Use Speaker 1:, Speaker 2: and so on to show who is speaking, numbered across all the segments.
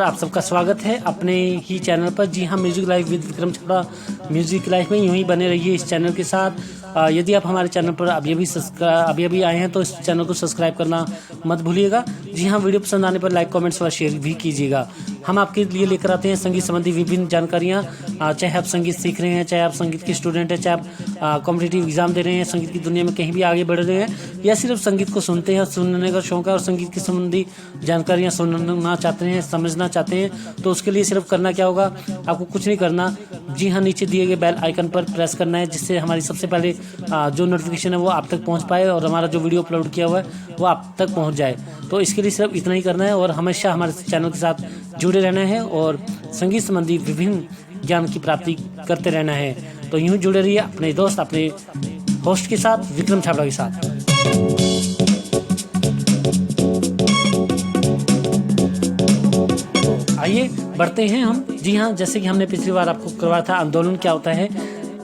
Speaker 1: आप सबका स्वागत है अपने ही चैनल पर। जी हाँ, music life with Vikram Chhapra. Music life में यूं ही बने रहिए इस चैनल के साथ। यदि आप हमारे चैनल पर अभी आए हैं तो इस चैनल को सब्सक्राइब करना मत भूलिएगा। जी हाँ, वीडियो पसंद आने पर लाइक, कमेंट्स व शेयर भी कीजिएगा। हम आपके लिए लेकर आते हैं संगीत संबंधी विभिन्न जानकारियाँ। चाहे आप संगीत सीख रहे हैं, चाहे आप संगीत के स्टूडेंट हैं, चाहे आप कॉम्पिटिटिव एग्जाम दे रहे हैं, संगीत की दुनिया में कहीं भी आगे बढ़ रहे हैं, या सिर्फ संगीत को सुनते हैं, सुनने का शौक है और संगीत के संबंधी जानकारियाँ सुनना चाहते हैं, समझना चाहते हैं, तो उसके लिए सिर्फ करना क्या होगा, आपको कुछ नहीं करना। जी हाँ, नीचे दिए गए बेल आइकन पर प्रेस करना है, जिससे हमारी सबसे पहले जो नोटिफिकेशन है वो आप तक पहुंच पाए और हमारा जो वीडियो अपलोड किया हुआ है वो आप तक पहुंच जाए। तो इसके लिए सिर्फ इतना ही करना है और हमेशा हमारे चैनल के साथ जुड़े रहना है और संगीत संबंधी विभिन्न ज्ञान की प्राप्ति करते रहना है। तो यूँ जुड़े रहिए अपने दोस्त, अपने होस्ट के साथ, विक्रम छाबड़ा के साथ। आइए बढ़ते हैं हम। जी हाँ, जैसे कि हमने पिछली बार आपको करवाया था आंदोलन क्या होता है,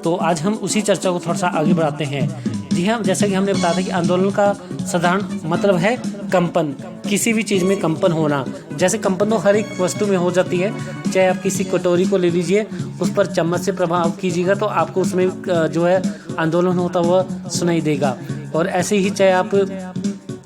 Speaker 1: तो आज हम उसी चर्चा को थोड़ा सा आगे बढ़ाते हैं। जी हाँ, जैसे कि हमने बताया था कि आंदोलन का साधारण मतलब है कंपन, किसी भी चीज़ में कंपन होना। जैसे कंपन तो हर एक वस्तु में हो जाती है, चाहे आप किसी कटोरी को ले लीजिए, उस पर चम्मच से प्रभाव कीजिएगा तो आपको उसमें जो है आंदोलन होता हुआ सुनाई देगा। और ऐसे ही चाहे आप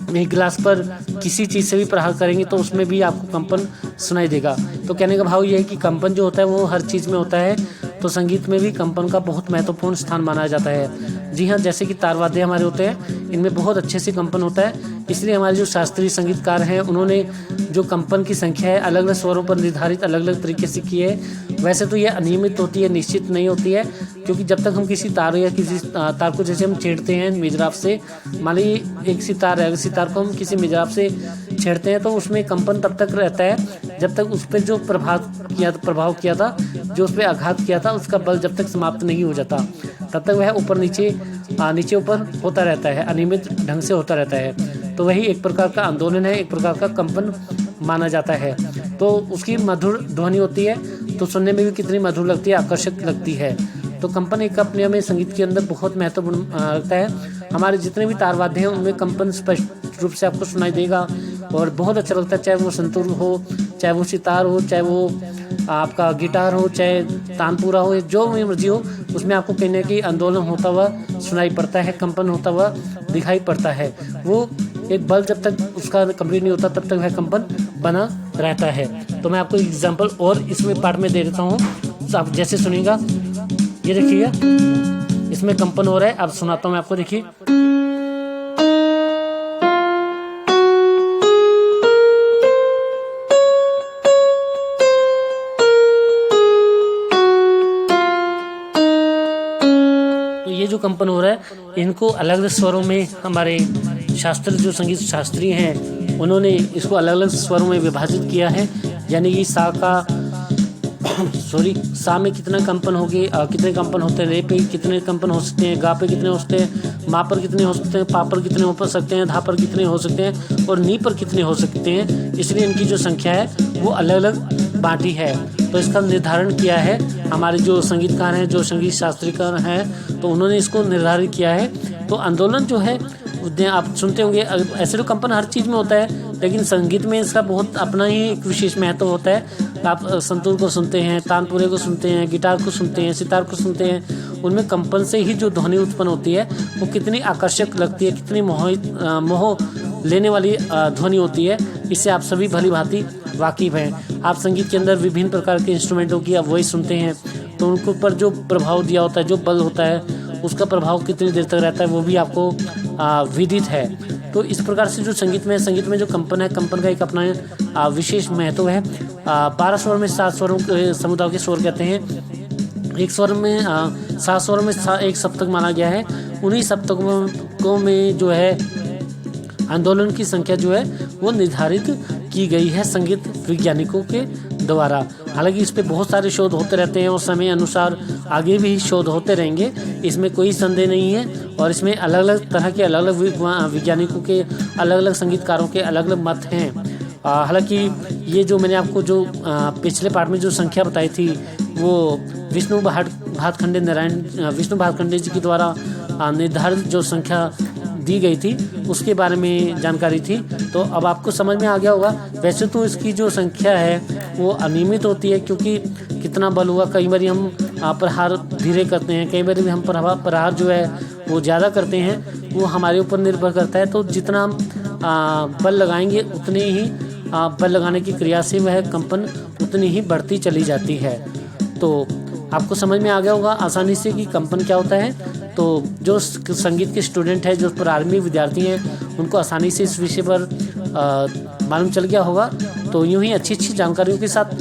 Speaker 1: एक गिलास पर किसी चीज़ से भी प्रहार करेंगे तो उसमें भी आपको कंपन सुनाई देगा। तो कहने का भाव ये है कि कंपन जो होता है वो हर चीज़ में होता है, तो संगीत में भी कंपन का बहुत महत्वपूर्ण स्थान माना जाता है। जी हाँ, जैसे कि तार वाद्य हमारे होते हैं, इनमें बहुत अच्छे से कंपन होता है, इसलिए हमारे जो शास्त्रीय संगीतकार हैं उन्होंने जो कंपन की संख्या है अलग अलग स्वरों पर निर्धारित अलग अलग तरीके से की है। वैसे तो ये अनियमित होती है, निश्चित नहीं होती है, क्योंकि जब तक हम किसी तार या किसी तार को जैसे हम छेड़ते हैं मिजराफ से, मान लीजिए एक सितार है, सितार को हम किसी मिजराफ से छेड़ते हैं तो उसमें कंपन तब तक रहता है जब तक उस पर जो प्रभाव किया था, जो उस पर आघात किया था, उसका बल जब तक समाप्त नहीं हो जाता तब तक वह ऊपर नीचे ऊपर होता रहता है, अनियमित ढंग से होता रहता है। तो वही एक प्रकार का आंदोलन है, एक प्रकार का कंपन माना जाता है। तो उसकी मधुर ध्वनि होती है तो सुनने में भी कितनी मधुर लगती है, आकर्षक लगती है। तो कंपन एक अपने में संगीत के अंदर बहुत महत्वपूर्ण रखता है। हमारे जितने भी तार वाद्य हैं उनमें कंपन स्पष्ट रूप से आपको सुनाई देगा और बहुत अच्छा लगता है, चाहे वो संतूर हो, चाहे वो सितार हो, चाहे वो आपका गिटार हो, चाहे तानपुरा हो, जो भी मर्जी हो, उसमें आपको कहीं ना कहीं आंदोलन होता हुआ सुनाई पड़ता है, कंपन होता हुआ दिखाई पड़ता है। वो एक बल जब तक उसका कंप्लीट नहीं होता तब तक वह कंपन बना रहता है। तो मैं आपको एग्जांपल और इसमें पार्ट में दे देता हूँ, आप जैसे सुनिएगा, ये देखिएगा इसमें कंपन हो रहा है। अब सुनाता हूँ मैं आपको, देखिए। तो ये जो कंपन हो रहा है इनको अलग अलग स्वरों में हमारे संगीत शास्त्री हैं उन्होंने इसको अलग अलग स्वरों में विभाजित किया है। यानी कि सा में कितना कंपन होगी, कितने कंपन होते हैं, रे पे कितने कंपन हो सकते हैं, गा पे कितने हो सकते हैं, मा पर कितने हो सकते हैं, पा पर कितने हो सकते हैं, धा पर कितने हो सकते हैं और नी पर कितने हो सकते हैं। इसलिए इनकी जो संख्या है वो अलग अलग बांटी है। तो इसका निर्धारण किया है हमारे जो संगीतकार हैं, जो संगीत शास्त्रीकार हैं, तो उन्होंने इसको निर्धारित किया है। तो आंदोलन जो है आप सुनते होंगे, ऐसे तो कंपन हर चीज़ में होता है, लेकिन संगीत में इसका बहुत अपना ही एक विशेष महत्व होता है। आप संतूर को सुनते हैं, तानपुरे को सुनते हैं, गिटार को सुनते हैं, सितार को सुनते हैं, उनमें कंपन से ही जो ध्वनि उत्पन्न होती है वो कितनी आकर्षक लगती है, कितनी मोह लेने वाली ध्वनि होती है। इससे आप सभी भली भांति वाकिफ हैं। आप संगीत के अंदर विभिन्न प्रकार के इंस्ट्रूमेंटों की आप वॉइस सुनते हैं तो उनके ऊपर जो प्रभाव दिया होता है, जो बल होता है, उसका प्रभाव कितनी देर तक रहता है वो भी आपको विदित है। तो इस प्रकार से जो संगीत में जो कंपन है, कंपन का एक अपना विशेष महत्व है। 12 स्वर में 7 स्वरों के समुदाय के स्वर कहते हैं। एक स्वर में 7 स्वरों में एक सप्तक माना गया है। उन्हीं सप्तकों में जो है आंदोलन की संख्या जो है वो निर्धारित की गई है संगीत वैज्ञानिकों के द्वारा। हालांकि इस पे बहुत सारे शोध होते रहते हैं और समय अनुसार आगे भी शोध होते रहेंगे, इसमें कोई संदेह नहीं है। और इसमें अलग अलग तरह के अलग अलग वैज्ञानिकों के, अलग अलग संगीतकारों के अलग अलग मत हैं। हालांकि ये जो मैंने आपको जो पिछले पार्ट में जो संख्या बताई थी वो विष्णु भातखंडे जी के द्वारा निर्धारित जो संख्या दी गई थी उसके बारे में जानकारी थी। तो अब आपको समझ में आ गया होगा। वैसे तो इसकी जो संख्या है वो अनियमित होती है, क्योंकि कितना बल हुआ, कई बार हम प्रहार धीरे करते हैं, कई बार भी हम प्रहार जो है वो ज़्यादा करते हैं, वो हमारे ऊपर निर्भर करता है। तो जितना हम बल लगाएंगे उतने ही बल लगाने की क्रिया से वह कंपन उतनी ही बढ़ती चली जाती है। तो आपको समझ में आ गया होगा आसानी से कि कंपन क्या होता है। तो जो संगीत के स्टूडेंट हैं, जो प्रारंभिक विद्यार्थी हैं, उनको आसानी से इस विषय पर मालूम चल गया होगा। तो यूँ ही अच्छी अच्छी जानकारियों के साथ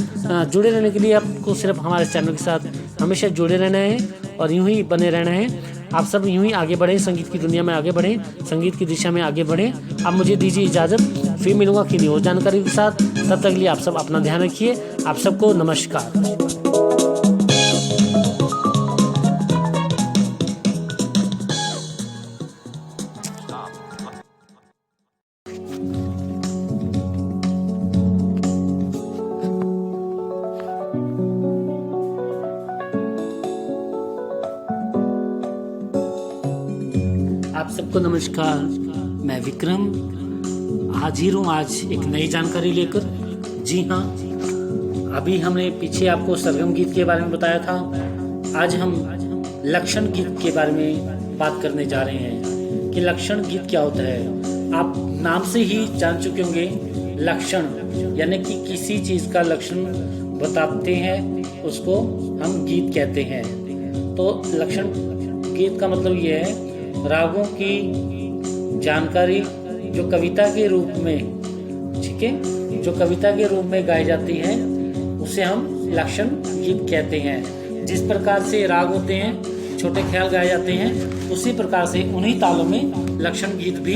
Speaker 1: जुड़े रहने के लिए आपको सिर्फ हमारे चैनल के साथ हमेशा जुड़े रहना है और यूँ ही बने रहना है। आप सब यूँ ही आगे बढ़ें, संगीत की दुनिया में आगे बढ़ें, संगीत की दिशा में आगे बढ़ें। अब मुझे दीजिए इजाज़त, फिर मिलूंगा किन्हीं और जानकारी के साथ। तब तक के लिए आप सब अपना ध्यान रखिए। आप सबको नमस्कार। आप सबको नमस्कार। मैं विक्रम हाजिर हूँ आज एक नई जानकारी लेकर। जी हाँ, अभी हमने पीछे आपको सरगम गीत के बारे में बताया था। आज हम लक्षण गीत के बारे में बात करने जा रहे हैं कि लक्षण गीत क्या होता है। आप नाम से ही जान चुके होंगे, लक्षण यानी कि किसी चीज़ का लक्षण बताते हैं, उसको हम गीत कहते हैं। तो लक्षण गीत का मतलब ये है रागों की जानकारी जो कविता के रूप में, ठीक है, जो कविता के रूप में गाई जाती है उसे हम लक्षण गीत कहते हैं। जिस प्रकार से राग होते हैं, छोटे ख्याल गाए जाते हैं, उसी प्रकार से उन्हीं तालों में लक्षण गीत भी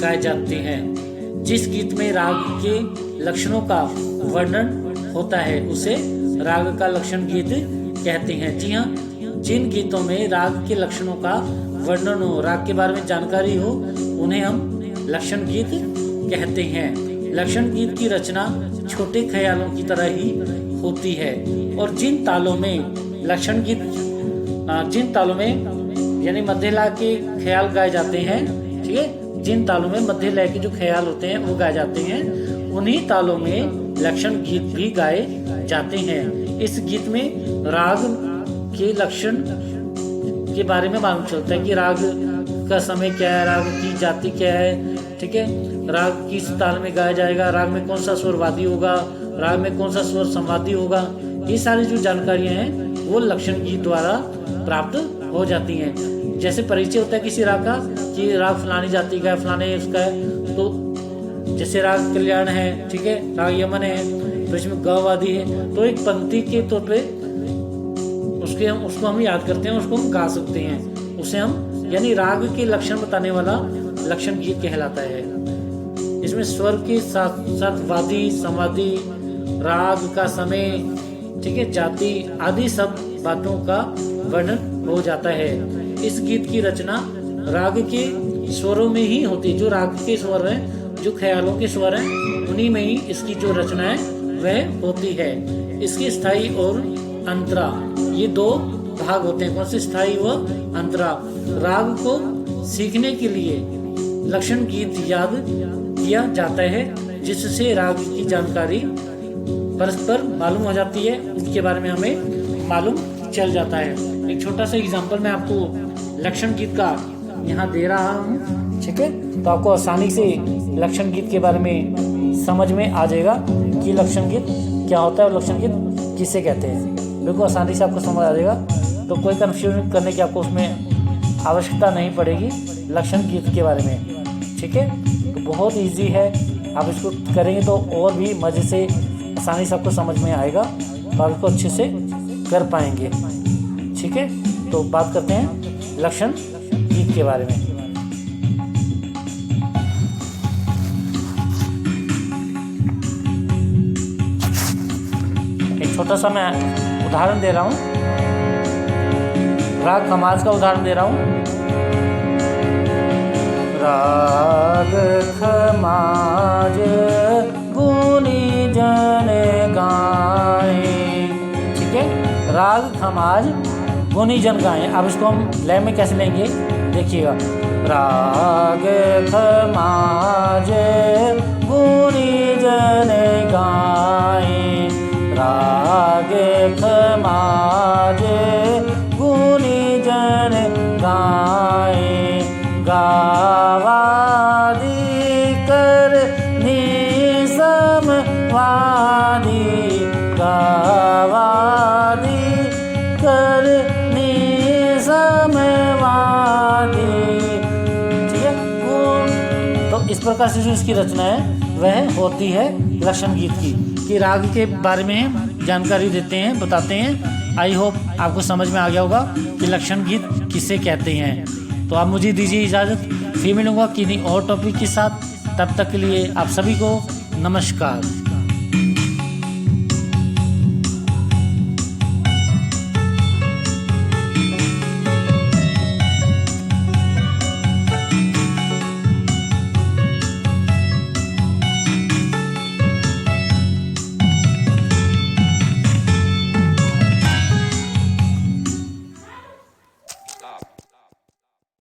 Speaker 1: गाए जाते हैं। जिस गीत में राग के लक्षणों का वर्णन होता है उसे राग का लक्षण गीत कहते हैं। जी हाँ, जिन गीतों में राग के लक्षणों का वर्णन हो, राग के बारे में जानकारी हो, उन्हें हम लक्षण गीत कहते हैं। लक्षण गीत की रचना छोटे ख्यालों की तरह ही होती है और जिन तालों में लक्षण गीत, जिन तालों में यानी मध्य लय के ख्याल गाए जाते हैं, ठीक है, जिन तालों में मध्य लय के जो ख्याल होते हैं वो गाए जाते हैं, उन्हीं तालों में लक्षण गीत भी गाए जाते हैं। इस गीत में राग के लक्षण के बारे में मालूम चलता है कि राग का समय क्या है, राग की जाति क्या है, ठीक है, राग किस ताल में गाया जाएगा, राग में कौन सा स्वर वादी होगा, राग में कौन सा स्वर संवादी होगा। ये सारी जो जानकारियां हैं वो लक्षण गीत द्वारा प्राप्त हो जाती हैं। जैसे परिचय होता है किसी राग का कि राग फलानी जाति का है, फलाने उसका है। तो जैसे राग कल्याण है, ठीक है, राग यमन है, तो इसमें ग वादी है, तो एक पंक्ति के तौर पे उसको हम याद करते हैं, उसको हम गा सकते हैं। उसे हम यानी राग के लक्षण बताने वाला लक्षण गीत कहलाता है। इसमें स्वर के साथ साथ वादी, संवादी, राग का समय, ठीक है, जाति आदि सब बातों का वर्णन हो जाता है। इस गीत की रचना राग के स्वरों में ही होती है। जो राग के स्वर हैं, जो ख्यालों के स्वर हैं, उन्हीं में ही इसकी जो रचना है वह होती है। इसकी स्थाई और अंतरा, ये दो भाग होते हैं। कौन से? स्थाई व अंतरा। राग को सीखने के लिए लक्षण गीत याद किया जाता है, जिससे राग की जानकारी परस्पर मालूम हो जाती है, उसके बारे में हमें मालूम चल जाता है। एक छोटा सा एग्जांपल मैं आपको लक्षण गीत का यहाँ दे रहा हूँ, ठीक है, तो आपको आसानी से लक्षण गीत के बारे में समझ में आ जाएगा कि लक्षण गीत क्या होता है और लक्षण गीत किसे कहते हैं। बिल्कुल आसानी से आपको समझ आ जाएगा, तो कोई कंफ्यूजन करने की आपको उसमें आवश्यकता नहीं पड़ेगी लक्षण गीत के बारे में, ठीक है। तो बहुत इजी है, आप इसको करेंगे तो और भी मज़े से आसानी से आपको समझ में आएगा, तो आप इसको अच्छे से कर पाएंगे, ठीक है। तो बात करते हैं लक्षण गीत के बारे में। एक छोटा सा मैं उदाहरण दे रहा हूँ, राग खमाज का उदाहरण दे रहा हूँ। राग खमाज गुनी जन गाए, ठीक है, राग खमाज गुनी जन गाए। अब इसको हम लय में कैसे लेंगे देखिएगा।
Speaker 2: राग खमाजे गुनी जन गाए, राग खमाजे गुनी जन गाए, गावादी कर निसम वादी, गावादी कर निसम वादी। ठीक है, तो इस प्रकार से जो इसकी रचना है वह होती है लक्षण गीत की, कि राग के बारे में जानकारी देते हैं, बताते हैं। आई होप आपको समझ में आ गया होगा कि लक्षण गीत किसे कहते हैं। तो आप मुझे दीजिए इजाज़त, फिर मिलूंगा किन्हीं और टॉपिक के साथ। तब तक के लिए आप सभी को नमस्कार।